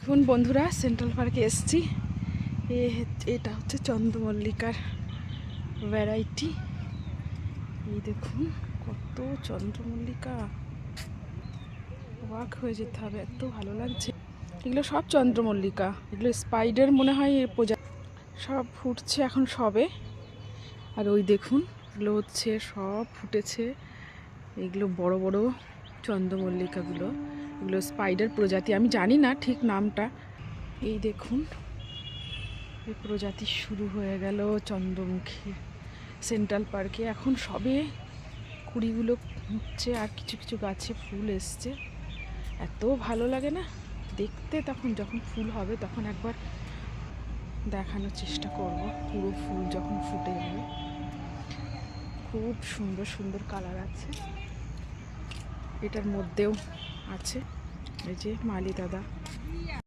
দেখুন বন্ধুরা, সেন্ট্রাল পার্কে এসেছি। এটা হচ্ছে চন্দ্রমল্লিকার ভ্যারাইটি। এই দেখুন কত চন্দ্রমল্লিকা, অবাক হয়ে যেতে হবে, এত ভালো লাগছে। এগুলো সব চন্দ্রমল্লিকা, এগুলো স্পাইডার মনে হয় সব ফুটছে এখন সবে। আর ওই দেখুন এগুলো হচ্ছে সব ফুটেছে। এগুলো বড় বড় চন্দ্রমল্লিকাগুলো, এগুলো স্পাইডার প্রজাতি, আমি জানি না ঠিক নামটা। এই দেখুন এই প্রজাতি শুরু হয়ে গেল চন্দ্রমুখী সেন্ট্রাল পার্কে। এখন সবে কুড়িগুলো হচ্ছে, আর কিছু কিছু গাছে ফুল এসছে। এত ভালো লাগে না দেখতে। তখন যখন ফুল হবে তখন একবার দেখানোর চেষ্টা করব, পুরো ফুল যখন ফুটে যাবে। খুব সুন্দর সুন্দর কালার আছে, এটার মধ্যেও আছে। এই যে মালি দাদা।